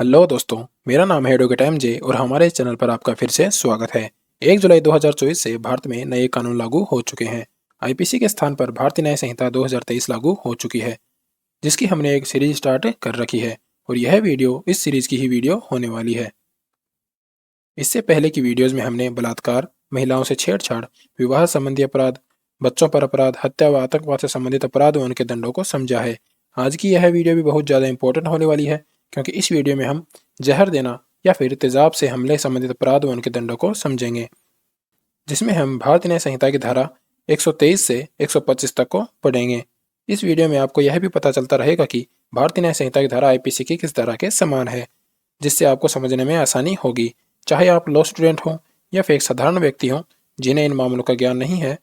Hello दोस्तों, मेरा नाम है एडवोकेट एमजे और हमारे इस चैनल पर आपका फिर से स्वागत है। 1 जुलाई 2024 से भारत में नए कानून लागू हो चुके हैं। आईपीसी के स्थान पर भारतीय न्याय संहिता 2023 लागू हो चुकी है, जिसकी हमने एक सीरीज स्टार्ट कर रखी है और यह वीडियो इस सीरीज की ही वीडियो होने वाली है। इससे पहले की वीडियोज़ में हमने बलात्कार, महिलाओं से छेड़छाड़, विवाह संबंधी अपराध, बच्चों पर अपराध, हत्या व आतंकवाद से संबंधित अपराध व उनके दंडों को समझा है। आज की यह वीडियो भी बहुत ज़्यादा इंपॉर्टेंट होने वाली है, क्योंकि इस वीडियो में हम जहर देना या फिर तेजाब से हमले संबंधित अपराध व उनके दंडों को समझेंगे, जिसमें हम भारतीय न्याय संहिता की धारा 123 से 125 तक को पढ़ेंगे। इस वीडियो में आपको यह भी पता चलता रहेगा कि भारतीय न्याय संहिता की धारा आईपीसी की किस तरह के समान है, जिससे आपको समझने में आसानी होगी। चाहे आप लॉ स्टूडेंट हों या फिर एक साधारण व्यक्ति हों जिन्हें इन मामलों का ज्ञान नहीं है,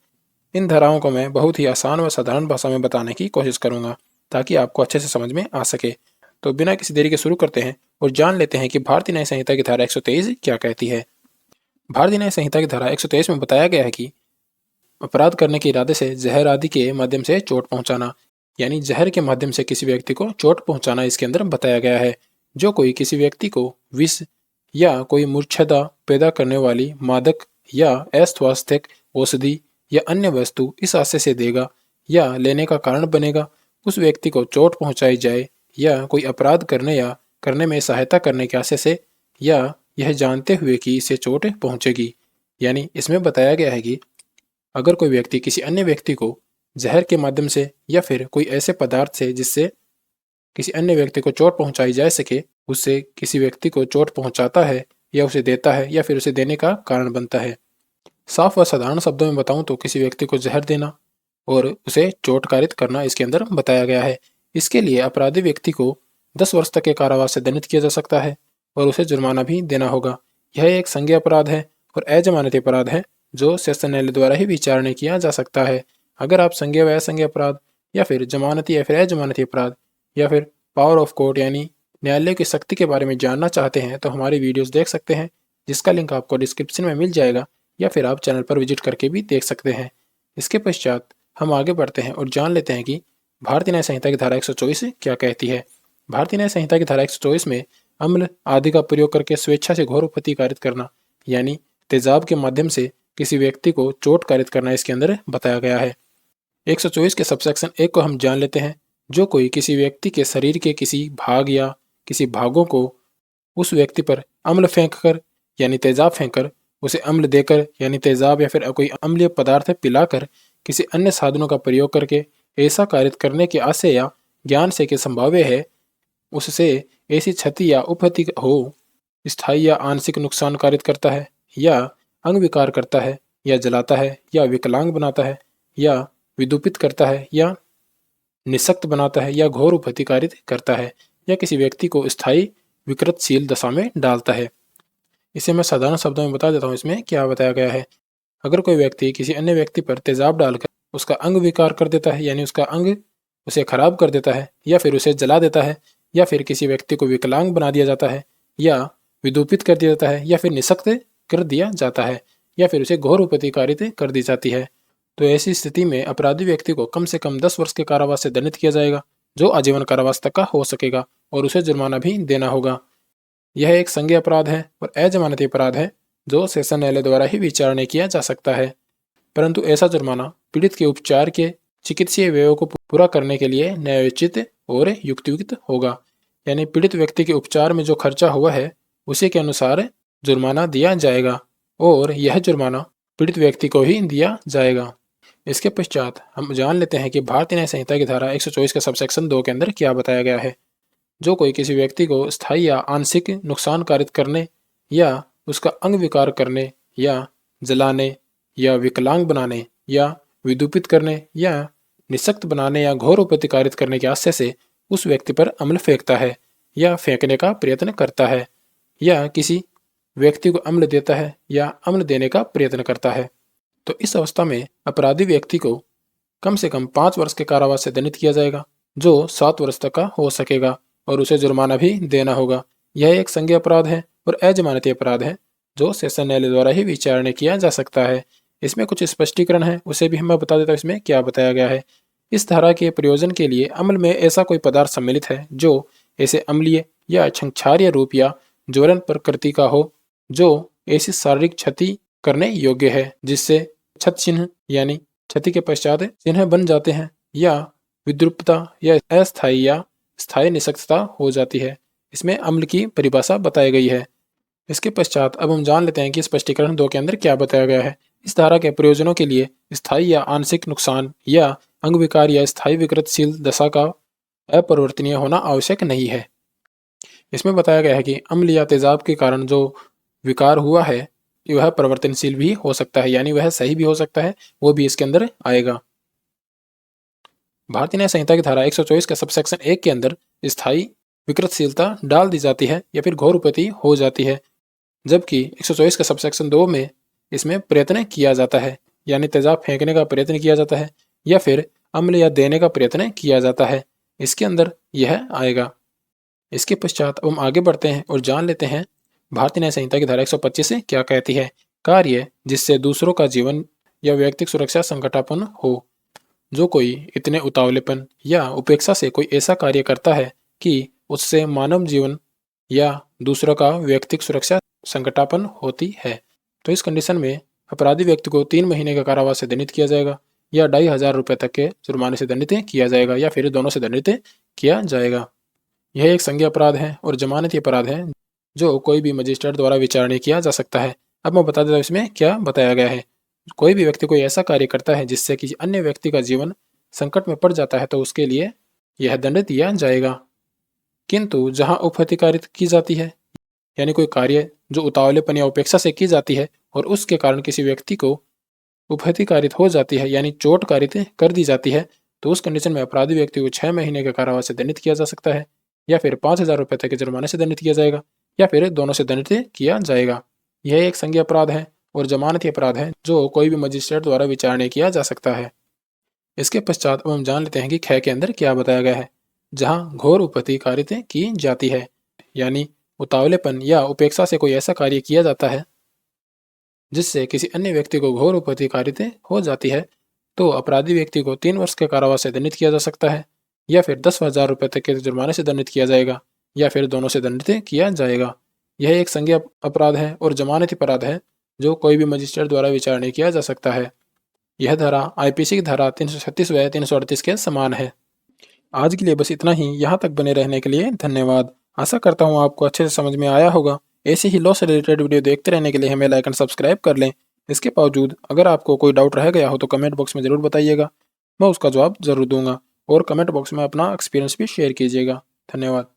इन धाराओं को मैं बहुत ही आसान व साधारण भाषा में बताने की कोशिश करूंगा ताकि आपको अच्छे से समझ में आ सके। तो बिना किसी देरी के शुरू करते हैं और जान लेते हैं कि भारतीय न्याय संहिता की धारा 123 क्या कहती है। भारतीय न्याय संहिता की धारा 123 में बताया गया है कि अपराध करने के इरादे से जहर आदि के माध्यम से चोट पहुंचाना, यानी जहर के माध्यम से किसी व्यक्ति को चोट पहुंचाना इसके अंदर बताया गया है। जो कोई किसी व्यक्ति को विष या कोई मूर्छता पैदा करने वाली मादक या अस्वास्थ्यक औषधि या अन्य वस्तु इस आशय से देगा या लेने का कारण बनेगा उस व्यक्ति को चोट पहुंचाई जाए, या कोई अपराध करने या करने में सहायता करने के आशय से, या यह जानते हुए कि इसे चोट पहुंचेगी। यानी इसमें बताया गया है कि अगर कोई व्यक्ति किसी अन्य व्यक्ति को जहर के माध्यम से या फिर कोई ऐसे पदार्थ से जिससे किसी अन्य व्यक्ति को चोट पहुंचाई जा सके, उससे किसी व्यक्ति को चोट पहुंचाता है या उसे देता है या फिर उसे देने का कारण बनता है। साफ व साधारण शब्दों में बताऊं तो किसी व्यक्ति को जहर देना और उसे चोटकारित करना इसके अंदर बताया गया है। इसके लिए अपराधी व्यक्ति को 10 वर्ष तक के कारावास से दंडित किया जा सकता है और उसे जुर्माना भी देना होगा। यह एक संज्ञेय अपराध है और अजमानती अपराध है जो सेशन न्यायालय द्वारा ही विचारणा किया जा सकता है। अगर आप संज्ञेय व असंज्ञेय अपराध या फिर जमानती या फिर अजमानती अपराध या फिर पावर ऑफ कोर्ट यानी न्यायालय की शक्ति के बारे में जानना चाहते हैं तो हमारी वीडियोस देख सकते हैं, जिसका लिंक आपको डिस्क्रिप्शन में मिल जाएगा, या फिर आप चैनल पर विजिट करके भी देख सकते हैं। इसके पश्चात हम आगे बढ़ते हैं और जान लेते हैं कि भारतीय न्याय संहिता की धारा 124 क्या कहती है। भारतीय न्याय संहिता की धारा 124 में अम्ल आदि का प्रयोग करके स्वेच्छा से घोर उपद्रव कारित करना, यानी तेजाब के माध्यम से किसी व्यक्ति को चोट कारित करना इसके अंदर बताया गया है। 124 के सबसेक्शन 1 को हम जान लेते हैं। जो कोई किसी व्यक्ति के शरीर के किसी भाग या किसी भागों को उस व्यक्ति पर अम्ल फेंक कर यानी तेजाब फेंक कर, उसे अम्ल देकर यानी तेजाब या फिर कोई अम्लीय पदार्थ पिलाकर, किसी अन्य साधनों का प्रयोग करके ऐसा कारित करने के आशय या ज्ञान से कि संभाव्य है उससे ऐसी क्षति या उपहति हो, स्थायी या आंशिक नुकसान कारित करता है, या अंग विकार करता है, या जलाता है, या विकलांग बनाता है, या विदूपित करता है, या निःशक्त बनाता है, या घोर उपहति कारित करता है, या किसी व्यक्ति को स्थायी विकृतशील दशा में डालता है। इसे मैं साधारण शब्दों में बता देता हूँ इसमें क्या बताया गया है। अगर कोई व्यक्ति किसी अन्य व्यक्ति पर तेजाब डालकर उसका अंग विकार कर देता है, यानी उसका अंग उसे खराब कर देता है, या फिर उसे जला देता है, या फिर किसी व्यक्ति को विकलांग बना दिया जाता है, या विदूपित कर दिया जाता है, या फिर निःशक्त कर दिया जाता है, या फिर उसे घोर उपहति कारित कर दी जाती है, तो ऐसी स्थिति में अपराधी व्यक्ति को कम से कम 10 वर्ष के कारावास से दंडित किया जाएगा, जो आजीवन कारावास तक का हो सकेगा, और उसे जुर्माना भी देना होगा। यह एक संज्ञेय अपराध है और अजमानती अपराध है जो सेशन न्यायालय द्वारा ही विचारणा किया जा सकता है, परंतु ऐसा जुर्माना पीड़ित के उपचार के चिकित्सीय व्ययों को पूरा करने के लिए न्यायोचित और युक्तियुक्त होगा। यानी पीड़ित व्यक्ति के उपचार में जो खर्चा हुआ है उसी के अनुसार जुर्माना दिया जाएगा, और यह जुर्माना पीड़ित व्यक्ति को ही दिया जाएगा। इसके पश्चात हम जान लेते हैं कि भारतीय न्याय संहिता की धारा 124 के सबसेक्शन 2 के अंदर क्या बताया गया है। जो कोई किसी व्यक्ति को स्थायी या आंशिक नुकसान कारित करने, या उसका अंग विकार करने, या जलाने, या विकलांग बनाने, या विदूपित करने, या निःशक्त बनाने, या घोर उपहति कारित करने के आशय से उस व्यक्ति पर अम्ल फेंकता है या फेंकने का प्रयत्न करता है, या किसी व्यक्ति को अम्ल देता है या अम्ल देने का प्रयत्न करता है, तो इस अवस्था में अपराधी व्यक्ति को कम से कम 5 वर्ष के कारावास से दंडित किया जाएगा, जो 7 वर्ष तक का हो सकेगा, और उसे जुर्माना भी देना होगा। यह एक संज्ञेय अपराध है और अजमानती अपराध है जो सेशन न्यायालय द्वारा ही विचारणा किया जा सकता है। इसमें कुछ स्पष्टीकरण है, उसे भी मैं बता देता हूँ इसमें क्या बताया गया है। इस धारा के प्रयोजन के लिए अम्ल में ऐसा कोई पदार्थ सम्मिलित है जो ऐसे अम्लीय या क्षंक्षार्य रूप या ज्वलन प्रकृति का हो, जो ऐसी शारीरिक क्षति करने योग्य है जिससे क्षत चिन्ह यानी क्षति के पश्चात चिन्ह बन जाते हैं, या विद्रुपता या अस्थायी या स्थायी निशक्तता हो जाती है। इसमें अम्ल की परिभाषा बताई गई है। इसके पश्चात अब हम जान लेते हैं कि स्पष्टीकरण 2 के अंदर क्या बताया गया है। इस धारा के प्रयोजनों के लिए स्थायी या आंशिक नुकसान या अंग विकार या स्थायी विकृतशील दशा का अपरिवर्तनीय होना आवश्यक नहीं है। इसमें बताया गया है कि अम्ल या तेजाब के कारण जो विकार हुआ है वह परिवर्तनशील भी हो सकता है, यानी वह सही भी हो सकता है, वो भी इसके अंदर आएगा। भारतीय न्याय संहिता की धारा 124 के सबसेक्शन 1 के अंदर स्थायी विकृतशीलता डाल दी जाती है या फिर घोर उपपत्ति हो जाती है, जबकि 124 के सबसेक्शन 2 में इसमें प्रयत्न किया जाता है, यानी तेजाब फेंकने का प्रयत्न किया जाता है या फिर अम्ल या देने का प्रयत्न किया जाता है। इसके अंदर यह आएगा। इसके पश्चात हम आगे बढ़ते हैं और जान लेते हैं भारतीय न्याय संहिता की धारा 125 से क्या कहती है। कार्य जिससे दूसरों का जीवन या व्यक्तिगत सुरक्षा संकटापन्न हो। जो कोई इतने उतावलेपन या उपेक्षा से कोई ऐसा कार्य करता है कि उससे मानव जीवन या दूसरों का व्यक्तिगत सुरक्षा संकटापन्न होती है, तो इस कंडीशन में अपराधी व्यक्ति को 3 महीने का कारावास से दंडित किया जाएगा या 2,500 रुपये तक के जुर्माने से दंडित किया जाएगा या फिर दोनों से दंडित किया जाएगा। यह एक संज्ञेय अपराध है और जमानती अपराध है जो कोई भी मजिस्ट्रेट द्वारा विचारणा किया जा सकता है। अब मैं बता देता हूँ इसमें क्या बताया गया है। कोई भी व्यक्ति कोई ऐसा कार्य करता है जिससे किसी अन्य व्यक्ति का जीवन संकट में पड़ जाता है तो उसके लिए यह दंड दिया जाएगा। किंतु जहां उपहतिकारित की जाती है, यानी कोई कार्य जो उतावलेपन या उपेक्षा से की जाती है और उसके कारण किसी व्यक्ति को उपहतिकारित हो जाती है, यानी चोट कारित कर दी जाती है, तो उस कंडीशन में अपराधी व्यक्ति को 6 महीने के कारावास से दंडित किया जा सकता है या फिर 5,000 रुपये तक के जुर्माने से दंडित किया जाएगा या फिर दोनों से दंडित किया जाएगा। यह एक संज्ञेय अपराध है और जमानती अपराध है जो कोई भी मजिस्ट्रेट द्वारा विचारणा किया जा सकता है। इसके पश्चात अब हम जान लेते हैं कि ख के अंदर क्या बताया गया है। जहां घोर उपहतिकारित की जाती है, यानी उतावलेपन या उपेक्षा से कोई ऐसा कार्य किया जाता है जिससे किसी अन्य व्यक्ति को घोर उपहतिकारित हो जाती है, तो अपराधी व्यक्ति को 3 वर्ष के कारावास से दंडित किया जा सकता है या फिर 10,000 रुपये तक के जुर्माने से दंडित किया जाएगा या फिर दोनों से दंडित किया जाएगा। यह एक संज्ञेय अपराध है और जमानती अपराध है जो कोई भी मजिस्ट्रेट द्वारा विचारणा किया जा सकता है। यह धारा आईपीसी की धारा 336 व 338 के समान है। आज के लिए बस इतना ही। यहाँ तक बने रहने के लिए धन्यवाद। आशा करता हूँ आपको अच्छे से समझ में आया होगा। ऐसे ही लॉ से रिलेटेड वीडियो देखते रहने के लिए हमें लाइक एंड सब्सक्राइब कर लें। इसके बावजूद अगर आपको कोई डाउट रह गया हो तो कमेंट बॉक्स में ज़रूर बताइएगा, मैं उसका जवाब ज़रूर दूंगा। और कमेंट बॉक्स में अपना एक्सपीरियंस भी शेयर कीजिएगा। धन्यवाद।